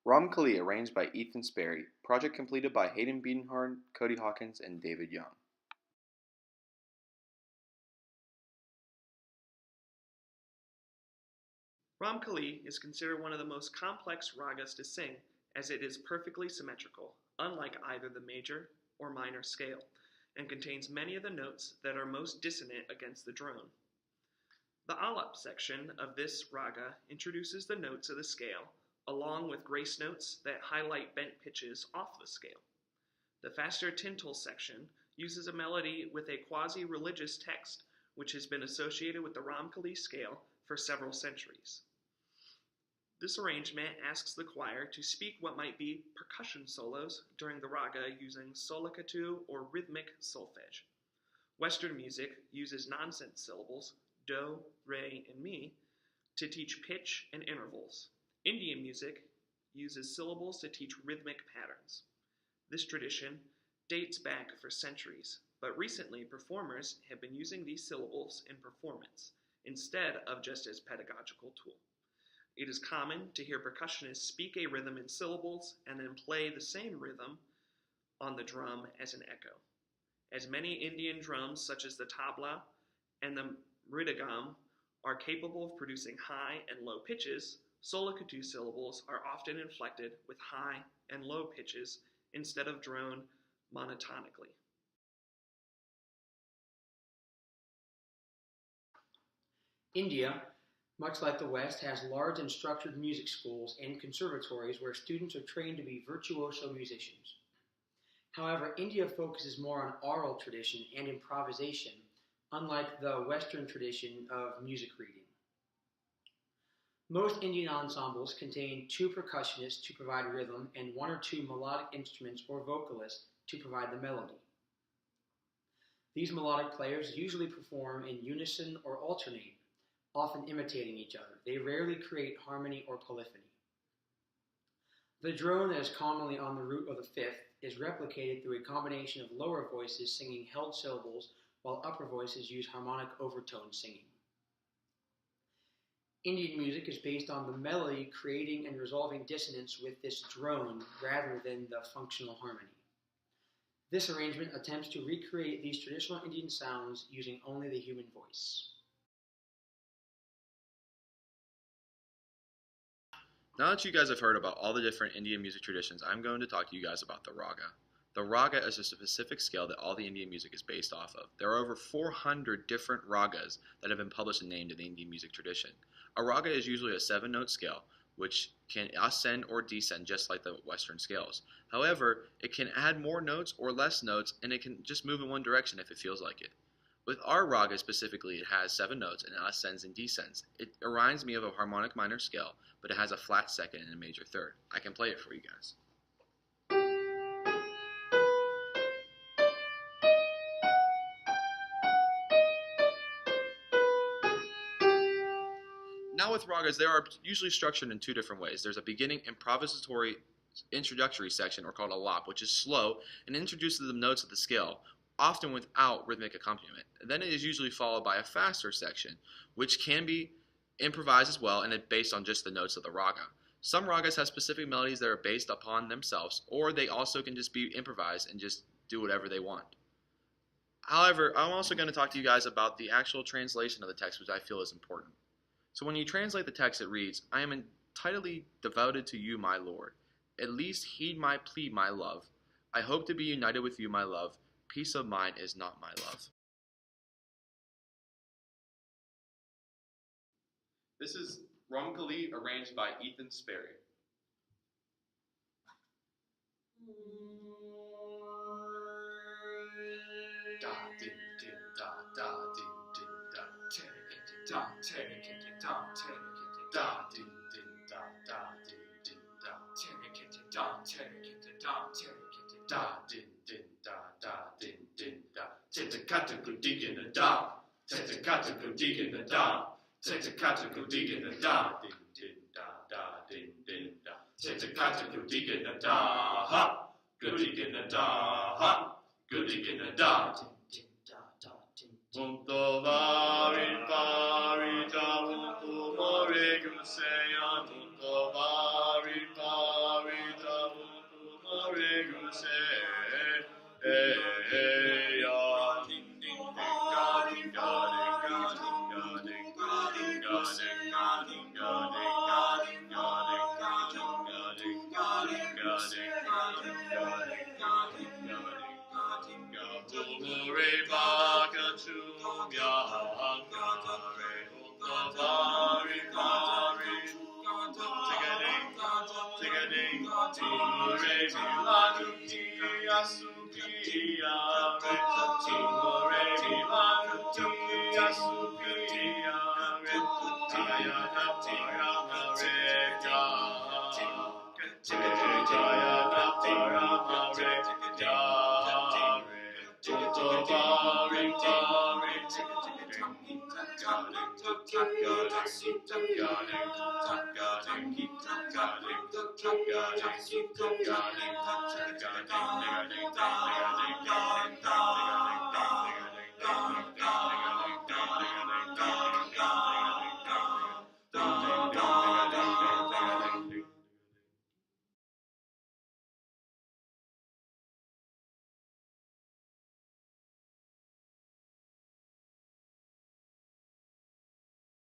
Ram Kali, arranged by Ethan Sperry. Project completed by Hayden Biedenharn, Cody Hawkins, and David Young. Ram Kali is considered one of the most complex ragas to sing, as it is perfectly symmetrical, unlike either the major or minor scale, and contains many of the notes that are most dissonant against the drone. The alap section of this raga introduces the notes of the scale, along with grace notes that highlight bent pitches off the scale. The faster tintal section uses a melody with a quasi-religious text, which has been associated with the Ram Kali scale for several centuries. This arrangement asks the choir to speak what might be percussion solos during the raga using solicatu or rhythmic solfege. Western music uses nonsense syllables, do, re, and mi, to teach pitch and intervals. Indian music uses syllables to teach rhythmic patterns. This tradition dates back for centuries, but recently performers have been using these syllables in performance instead of just as pedagogical tool. It is common to hear percussionists speak a rhythm in syllables and then play the same rhythm on the drum as an echo. As many Indian drums, such as the tabla and the mridangam, are capable of producing high and low pitches, solicatu syllables are often inflected with high and low pitches instead of droned monotonically. India, much like the West, has large and structured music schools and conservatories where students are trained to be virtuoso musicians. However, India focuses more on oral tradition and improvisation, unlike the Western tradition of music reading. Most Indian ensembles contain 2 percussionists to provide rhythm and 1 or 2 melodic instruments or vocalists to provide the melody. These melodic players usually perform in unison or alternate, often imitating each other. They rarely create harmony or polyphony. The drone that is commonly on the root of the fifth is replicated through a combination of lower voices singing held syllables while upper voices use harmonic overtone singing. Indian music is based on the melody creating and resolving dissonance with this drone rather than the functional harmony. This arrangement attempts to recreate these traditional Indian sounds using only the human voice. Now that you guys have heard about all the different Indian music traditions, I'm going to talk to you guys about the raga. The raga is a specific scale that all the Indian music is based off of. There are over 400 different ragas that have been published and named in the Indian music tradition. A raga is usually a 7-note scale, which can ascend or descend just like the Western scales. However, it can add more notes or less notes, and it can just move in one direction if it feels like it. With our raga specifically, it has 7 notes and it ascends and descends. It reminds me of a harmonic minor scale, but it has a flat second and a major third. I can play it for you guys. Now with ragas, they are usually structured in 2 different ways. There's a beginning improvisatory introductory section, or called a lop, which is slow and introduces the notes of the scale, often without rhythmic accompaniment. Then it is usually followed by a faster section, which can be improvised as well, and it's based on just the notes of the raga. Some ragas have specific melodies that are based upon themselves, or they also can just be improvised and just do whatever they want. However, I'm also going to talk to you guys about the actual translation of the text, which I feel is important. So when you translate the text, it reads, "I am entirely devoted to you, my Lord. At least heed my plea, my love. I hope to be united with you, my love. Peace of mind is not my love." This is Ram Kali, arranged by Ethan Sperry. Da din din da da din din da da da din din da da din din da da din din da da din din da Tentacatical digging a da Tentacatical digging a da Tentacatical digging a da din din da din din da Tentacatical digging a da ha good digging a da ha good digging a da Punto vari pari ja punto more guseya punto vari pari